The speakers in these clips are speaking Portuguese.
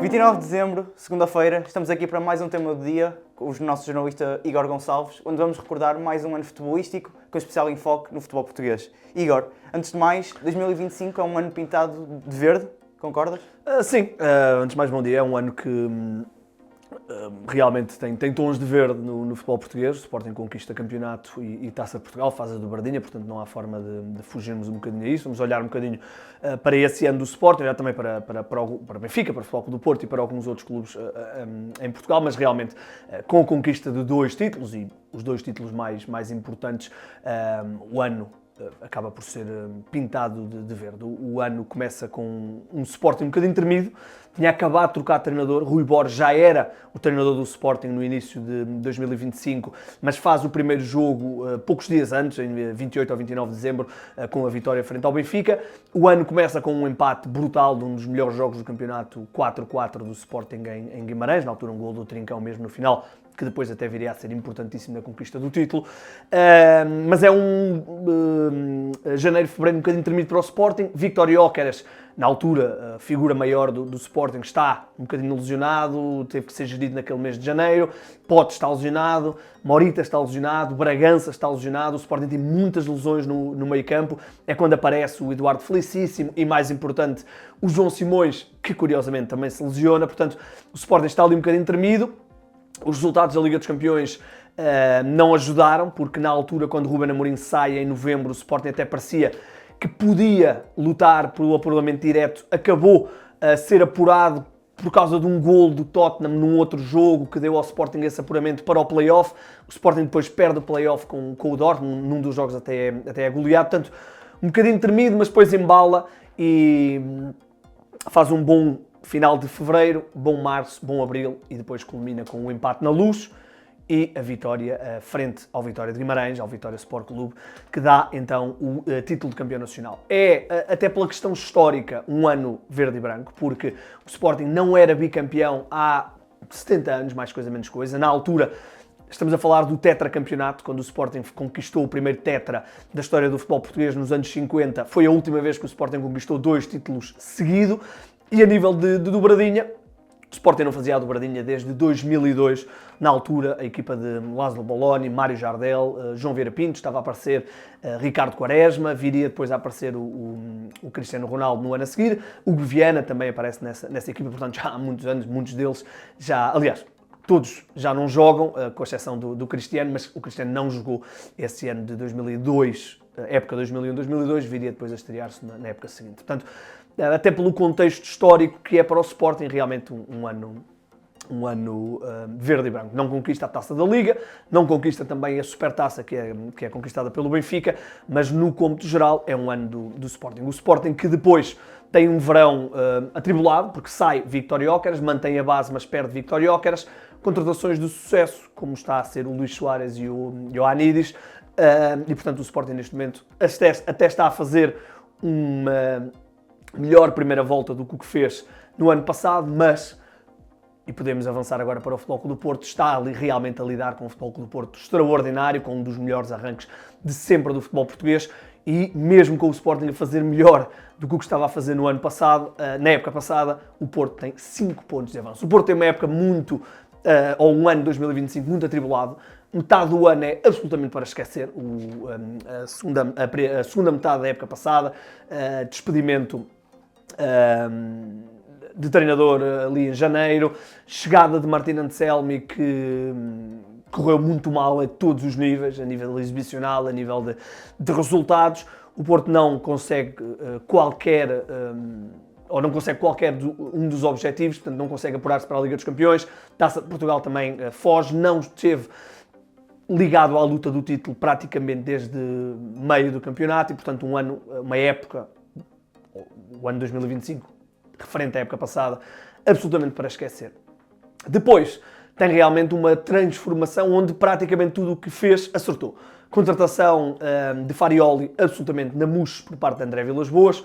29 de dezembro, segunda-feira, estamos aqui para mais um tema do dia com o nosso jornalista Igor Gonçalves, onde vamos recordar mais um ano futebolístico com especial enfoque no futebol português. Igor, antes de mais, 2025 é um ano pintado de verde, concordas? Sim, antes de mais bom dia, é um ano que realmente tem tons de verde no futebol português. O Sporting conquista campeonato e Taça de Portugal, faz a dobradinha, portanto não há forma de fugirmos um bocadinho a isso. Vamos olhar um bocadinho para esse ano do Sporting, olhar também para Benfica, para o Futebol Clube do Porto e para alguns outros clubes em Portugal, mas realmente com a conquista de 2 títulos e os 2 títulos mais importantes, o ano acaba por ser pintado de verde. O ano começa com um Sporting um bocadinho tremido, tinha acabado de trocar de treinador, Rui Borges já era o treinador do Sporting no início de 2025, mas faz o primeiro jogo poucos dias antes, em 28 ou 29 de dezembro, com a vitória frente ao Benfica. O ano começa com um empate brutal de um dos melhores jogos do campeonato, 4-4 do Sporting em Guimarães, na altura um gol do Trincão mesmo no final, que depois até viria a ser importantíssimo na conquista do título. Mas é um janeiro, fevereiro um bocadinho tremido para o Sporting. Víctor Gyökeres, na altura, a figura maior do Sporting, está um bocadinho lesionado, teve que ser gerido naquele mês de janeiro. Pote está lesionado, Morita está lesionado, Bragança está lesionado. O Sporting tem muitas lesões no meio-campo. É quando aparece o Eduardo Felicíssimo e, mais importante, o João Simões, que curiosamente também se lesiona. Portanto, o Sporting está ali um bocadinho tremido. Os resultados da Liga dos Campeões não ajudaram, porque na altura, quando Ruben Amorim sai em novembro, o Sporting até parecia que podia lutar pelo apuramento direto, acabou a ser apurado por causa de um gol do Tottenham num outro jogo que deu ao Sporting esse apuramento para o play-off. O Sporting depois perde o play-off com o Dortmund, num dos jogos até é goleado. Portanto, um bocadinho tremido, mas depois embala e faz um bom final de fevereiro, bom março, bom abril e depois culmina com o empate na Luz e a vitória frente ao Vitória de Guimarães, ao Vitória Sport Clube, que dá então o título de campeão nacional. É, até pela questão histórica, um ano verde e branco, porque o Sporting não era bicampeão há 70 anos, mais coisa menos coisa. Na altura, estamos a falar do tetracampeonato, quando o Sporting conquistou o primeiro tetra da história do futebol português nos anos 50. Foi a última vez que o Sporting conquistou 2 títulos seguidos. E a nível de dobradinha, o Sporting não fazia a dobradinha desde 2002. Na altura, a equipa de Lázaro Boloni, Mário Jardel, João Vieira Pinto, estava a aparecer Ricardo Quaresma, viria depois a aparecer o Cristiano Ronaldo no ano a seguir. O Viana também aparece nessa equipa, portanto já há muitos anos, muitos deles já, aliás, todos já não jogam, com exceção do Cristiano, mas o Cristiano não jogou esse ano de 2002, época 2001-2002, viria depois a estrear-se na época seguinte. Portanto, até pelo contexto histórico que é para o Sporting, realmente um ano verde e branco. Não conquista a Taça da Liga, não conquista também a Supertaça que é conquistada pelo Benfica, mas no cômputo geral é um ano do Sporting. O Sporting que depois tem um verão atribulado, porque sai Víctor Gyökeres, mantém a base, mas perde Víctor Gyökeres. Contratações de sucesso, como está a ser o Luís Soares e o Ioannidis, e portanto o Sporting neste momento até está a fazer uma melhor primeira volta do que o que fez no ano passado, mas, e podemos avançar agora para o Futebol Clube do Porto, está ali realmente a lidar com o Futebol Clube do Porto extraordinário, com um dos melhores arranques de sempre do futebol português, e mesmo com o Sporting a fazer melhor do que o que estava a fazer no ano passado, na época passada, o Porto tem 5 pontos de avanço. O Porto tem uma época ou um ano de 2025 muito atribulado. Metade do ano é absolutamente para esquecer, a segunda metade da época passada, despedimento de treinador ali em janeiro, chegada de Martin Anselmi que correu muito mal a todos os níveis, a nível exibicional, a nível de resultados. O Porto não consegue qualquer um dos objetivos, portanto não consegue apurar-se para a Liga dos Campeões. Taça de Portugal também foge, não esteve ligado à luta do título praticamente desde meio do campeonato e, portanto, uma época, o ano 2025, referente à época passada, absolutamente para esquecer. Depois, tem realmente uma transformação onde praticamente tudo o que fez acertou. Contratação de Farioli absolutamente na mousse por parte de André Vilas-Boas.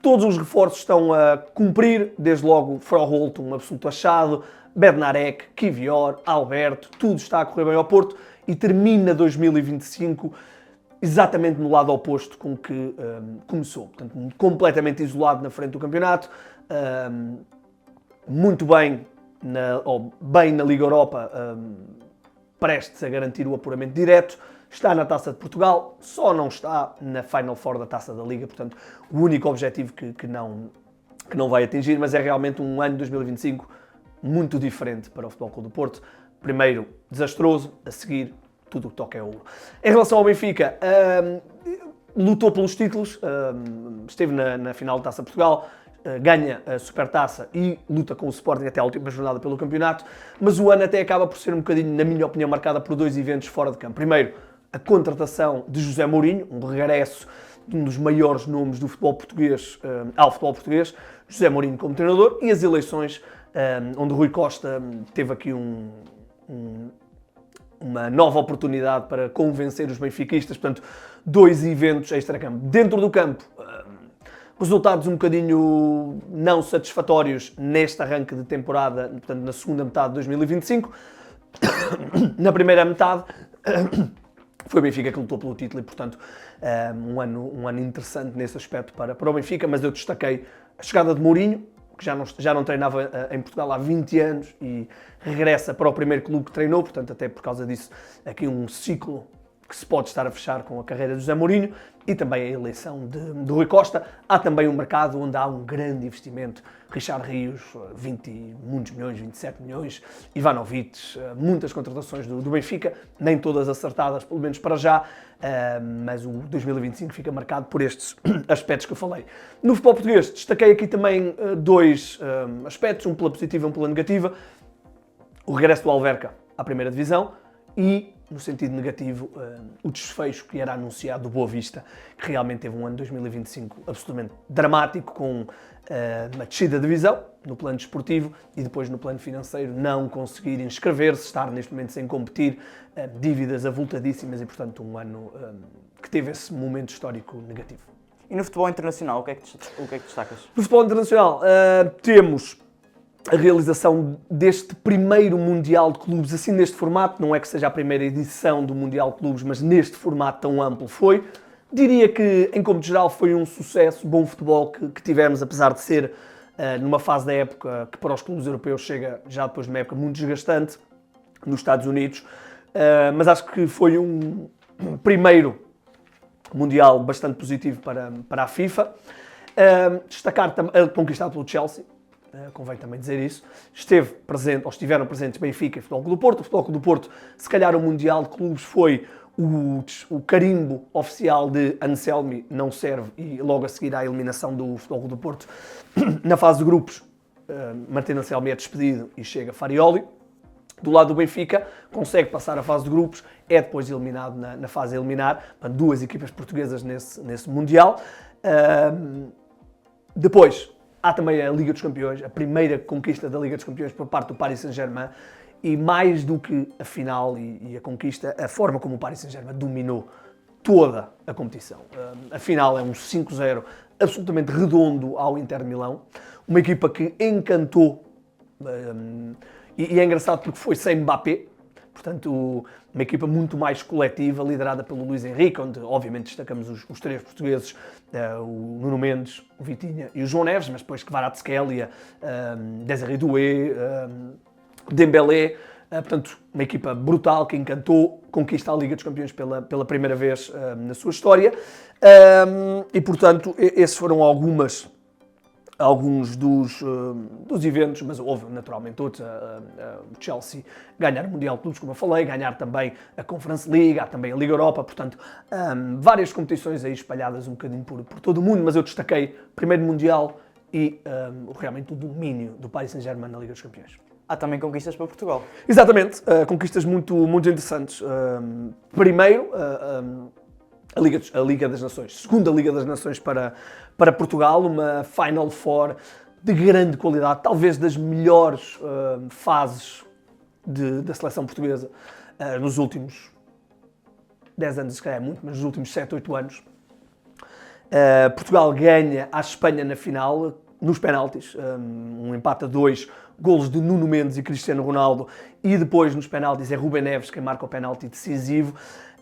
Todos os reforços estão a cumprir, desde logo Froholt, um absoluto achado, Bednarek, Kivior, Alberto, tudo está a correr bem ao Porto e termina 2025 exatamente no lado oposto com que começou. Portanto, completamente isolado na frente do campeonato, muito bem, bem na Liga Europa, prestes a garantir o apuramento direto. Está na Taça de Portugal, só não está na Final Four da Taça da Liga, portanto, o único objetivo que não vai atingir, mas é realmente um ano de 2025 muito diferente para o Futebol Clube do Porto. Primeiro, desastroso, a seguir, tudo o que toca é ouro. Em relação ao Benfica, lutou pelos títulos, esteve na final da Taça de Portugal, ganha a Supertaça e luta com o Sporting até a última jornada pelo campeonato, mas o ano até acaba por ser um bocadinho, na minha opinião, marcada por dois eventos fora de campo. Primeiro, a contratação de José Mourinho, um regresso de um dos maiores nomes do futebol português ao futebol português, José Mourinho como treinador, e as eleições, onde Rui Costa teve aqui uma nova oportunidade para convencer os benfiquistas, portanto, dois eventos extra-campo. Dentro do campo, resultados um bocadinho não satisfatórios neste arranque de temporada, portanto, na segunda metade de 2025. Na primeira metade, foi o Benfica que lutou pelo título e, portanto, um ano interessante nesse aspecto para o Benfica, mas eu destaquei a chegada de Mourinho, que já não treinava em Portugal há 20 anos e regressa para o primeiro clube que treinou, portanto, até por causa disso, aqui um ciclo que se pode estar a fechar com a carreira de José Mourinho, e também a eleição de Rui Costa. Há também um mercado onde há um grande investimento. Richard Rios, 20 e muitos milhões, 27 milhões. Ivanovic, muitas contratações do Benfica, nem todas acertadas, pelo menos para já, mas o 2025 fica marcado por estes aspectos que eu falei. No futebol português, destaquei aqui também dois aspectos, um pela positiva e um pela negativa. O regresso do Alverca à primeira divisão e, no sentido negativo, o desfecho que era anunciado do Boa Vista, que realmente teve um ano 2025 absolutamente dramático, com uma descida de divisão no plano desportivo e depois no plano financeiro não conseguir inscrever-se, estar neste momento sem competir, dívidas avultadíssimas e, portanto, um ano que teve esse momento histórico negativo. E no futebol internacional, o que é que destacas? No futebol internacional, temos a realização deste primeiro Mundial de Clubes, assim neste formato, não é que seja a primeira edição do Mundial de Clubes, mas neste formato tão amplo foi. Diria que, em cômputo geral, foi um sucesso, bom futebol que tivemos, apesar de ser numa fase da época que para os clubes europeus chega já depois de uma época muito desgastante, nos Estados Unidos, mas acho que foi um primeiro Mundial bastante positivo para a FIFA. Destacar a conquistado pelo Chelsea, convém também dizer isso, estiveram presentes Benfica e Futebol Clube do Porto. O Futebol Clube do Porto, se calhar o Mundial de Clubes foi o carimbo oficial de Anselmi não serve e logo a seguir à eliminação do Futebol Clube do Porto. Na fase de grupos, Martino Anselmi é despedido e chega Farioli. Do lado do Benfica, consegue passar a fase de grupos, é depois eliminado na fase a eliminar, duas equipas portuguesas nesse Mundial. Depois, há também a Liga dos Campeões, a primeira conquista da Liga dos Campeões por parte do Paris Saint-Germain, e mais do que a final e a conquista, a forma como o Paris Saint-Germain dominou toda a competição. A final é um 5-0 absolutamente redondo ao Inter de Milão, uma equipa que encantou, e é engraçado porque foi sem Mbappé, portanto uma equipa muito mais coletiva, liderada pelo Luís Henrique, onde obviamente destacamos os três portugueses, o Nuno Mendes, o Vitinha e o João Neves, mas depois Kvaratskhelia, Désiré Doué, Dembélé, portanto uma equipa brutal que encantou, conquista a Liga dos Campeões pela primeira vez na sua história, e portanto esses foram alguns dos eventos, mas houve naturalmente outros. O Chelsea ganhar o Mundial de Clubes, como eu falei, ganhar também a Conference League, há também a Liga Europa, portanto, várias competições aí espalhadas um bocadinho por todo o mundo, mas eu destaquei o primeiro Mundial e realmente o domínio do Paris Saint-Germain na Liga dos Campeões. Há também conquistas para Portugal. Exatamente, conquistas muito interessantes. Primeiro, a Liga das Nações, segunda Liga das Nações para Portugal, uma Final Four de grande qualidade, talvez das melhores fases da seleção portuguesa nos últimos 10 anos, se calhar é muito, mas nos últimos 7, 8 anos. Portugal ganha à Espanha na final, nos penaltis, um empate a 2, golos de Nuno Mendes e Cristiano Ronaldo, e depois nos penaltis é Rubén Neves quem marca o penalti decisivo.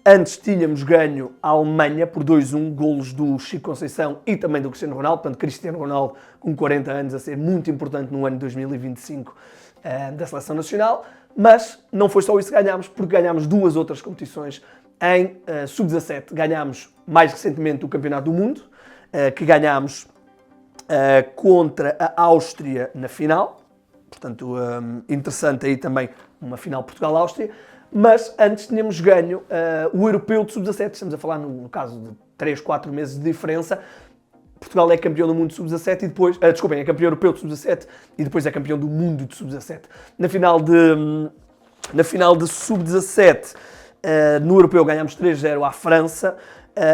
Antes tínhamos ganho a Alemanha por 2-1, golos do Chico Conceição e também do Cristiano Ronaldo. Portanto, Cristiano Ronaldo com 40 anos a ser muito importante no ano de 2025 da Seleção Nacional. Mas não foi só isso que ganhámos, porque ganhámos 2 outras competições em Sub-17. Ganhámos mais recentemente o Campeonato do Mundo, que ganhámos contra a Áustria na final. Portanto, interessante aí também uma final Portugal-Áustria. Mas antes tínhamos ganho o Europeu de Sub-17. Estamos a falar, no caso de 3, 4 meses de diferença. Portugal é campeão do mundo de Sub-17 e depois... é campeão europeu de Sub-17 e depois é campeão do mundo de Sub-17. Na final de Sub-17, no Europeu ganhámos 3-0 à França.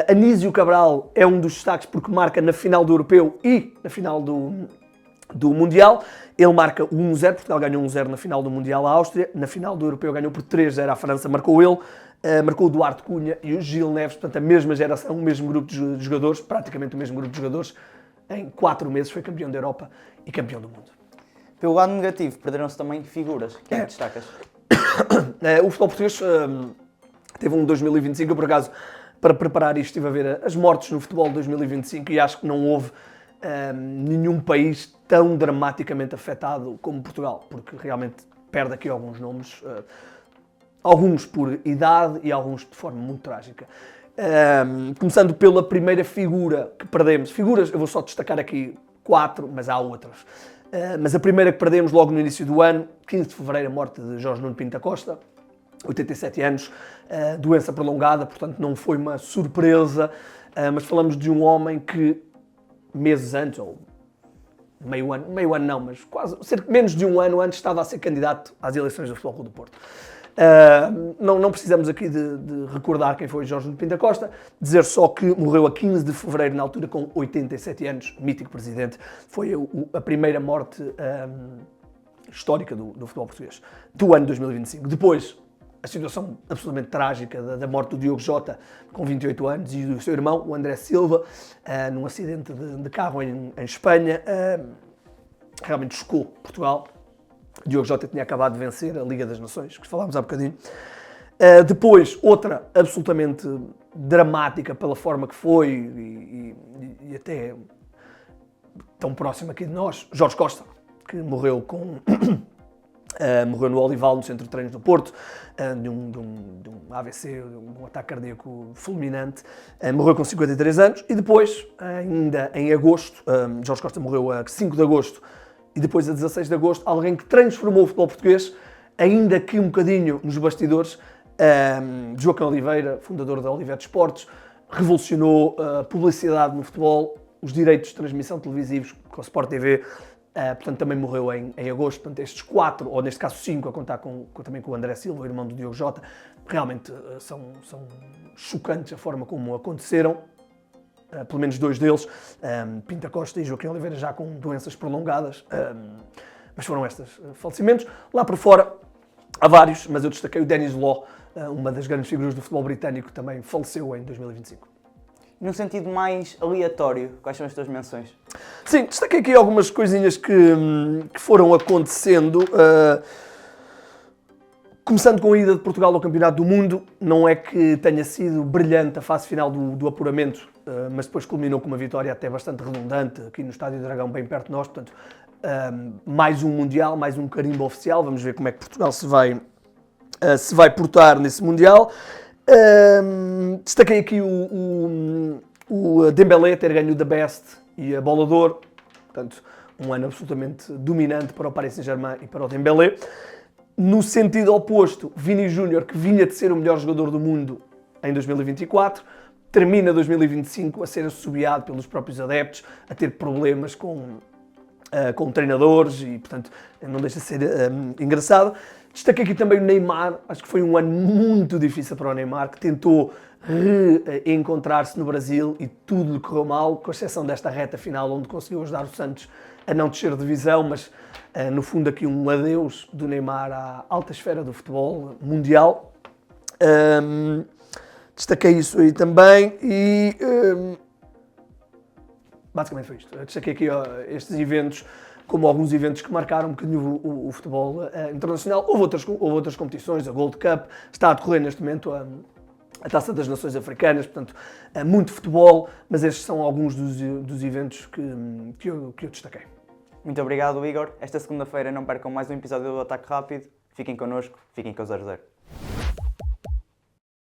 Anísio Cabral é um dos destaques porque marca na final do Europeu e na final do Mundial. Ele marca o 1-0, Portugal ganhou 1-0 na final do Mundial à Áustria, na final do Europeu ganhou por 3-0 à França, marcou ele, marcou o Duarte Cunha e o Gil Neves, portanto a mesma geração, o mesmo grupo de jogadores, praticamente o mesmo grupo de jogadores, em 4 meses foi campeão da Europa e campeão do mundo. Pelo lado negativo, perderam-se também figuras. Quem é que destacas? O futebol português teve um 2025, eu por acaso, para preparar isto, estive a ver as mortes no futebol de 2025 e acho que não houve nenhum país tão dramaticamente afetado como Portugal, porque realmente perde aqui alguns nomes, alguns por idade e alguns de forma muito trágica. Começando pela primeira figura que perdemos. Figuras, eu vou só destacar aqui 4, mas há outras. Mas a primeira que perdemos logo no início do ano, 15 de fevereiro, a morte de Jorge Nuno Pinto da Costa, 87 anos, doença prolongada, portanto não foi uma surpresa, mas falamos de um homem que meses antes, ou meio ano não, mas quase, menos de um ano antes estava a ser candidato às eleições do Futebol Clube do Porto. Não precisamos aqui de recordar quem foi Jorge Nuno Pinto da Costa, dizer só que morreu a 15 de fevereiro, na altura com 87 anos, mítico presidente, foi a primeira morte histórica do futebol português, do ano 2025. Depois, a situação absolutamente trágica da morte do Diogo Jota, com 28 anos, e do seu irmão, o André Silva, num acidente de carro em Espanha, realmente chocou Portugal. Diogo Jota tinha acabado de vencer a Liga das Nações, que falámos há bocadinho. Depois, outra absolutamente dramática pela forma que foi e até tão próximo aqui de nós, Jorge Costa, que morreu morreu no Olival, no centro de treinos do Porto, de um AVC, de um ataque cardíaco fulminante. Morreu com 53 anos e depois, ainda em agosto, Jorge Costa morreu a 5 de agosto e depois a 16 de agosto, alguém que transformou o futebol português, ainda que um bocadinho nos bastidores, Joaquim Oliveira, fundador da Oliveira Esportes, revolucionou a publicidade no futebol, os direitos de transmissão televisivos com a Sport TV. Portanto, também morreu em agosto. Portanto, estes 4, ou neste caso 5, a contar também com o André Silva, o irmão do Diogo Jota, realmente são chocantes a forma como aconteceram. Pelo menos 2 deles, Pinto da Costa e Joaquim Oliveira, já com doenças prolongadas. Mas foram estes falecimentos. Lá por fora, há vários, mas eu destaquei o Denis Law, uma das grandes figuras do futebol britânico, que também faleceu em 2025. Num sentido mais aleatório, quais são as tuas menções? Sim, destaquei aqui algumas coisinhas que foram acontecendo. Começando com a ida de Portugal ao Campeonato do Mundo, não é que tenha sido brilhante a fase final do apuramento, mas depois culminou com uma vitória até bastante redundante aqui no Estádio do Dragão, bem perto de nós. Portanto, mais um Mundial, mais um carimbo oficial. Vamos ver como é que Portugal se vai portar nesse Mundial. Destaquei aqui o Dembélé ter ganho o The Best e a Bola de Ouro, portanto, um ano absolutamente dominante para o Paris Saint-Germain e para o Dembélé. No sentido oposto, Vini Júnior, que vinha de ser o melhor jogador do mundo em 2024, termina 2025 a ser assobiado pelos próprios adeptos, a ter problemas com treinadores e, portanto, não deixa de ser engraçado. Destaquei aqui também o Neymar, acho que foi um ano muito difícil para o Neymar, que tentou reencontrar-se no Brasil e tudo lhe correu mal, com exceção desta reta final, onde conseguiu ajudar o Santos a não descer de divisão, mas no fundo aqui um adeus do Neymar à alta esfera do futebol mundial. Destaquei isso aí também e basicamente foi isto. Destaquei aqui estes eventos como alguns eventos que marcaram um bocadinho o futebol internacional. Houve outras competições, a Gold Cup está a decorrer neste momento a Taça das Nações Africanas, portanto, muito futebol, mas estes são alguns dos eventos que eu destaquei. Muito obrigado, Igor. Esta segunda-feira não percam mais um episódio do Ataque Rápido. Fiquem connosco, fiquem com o 00.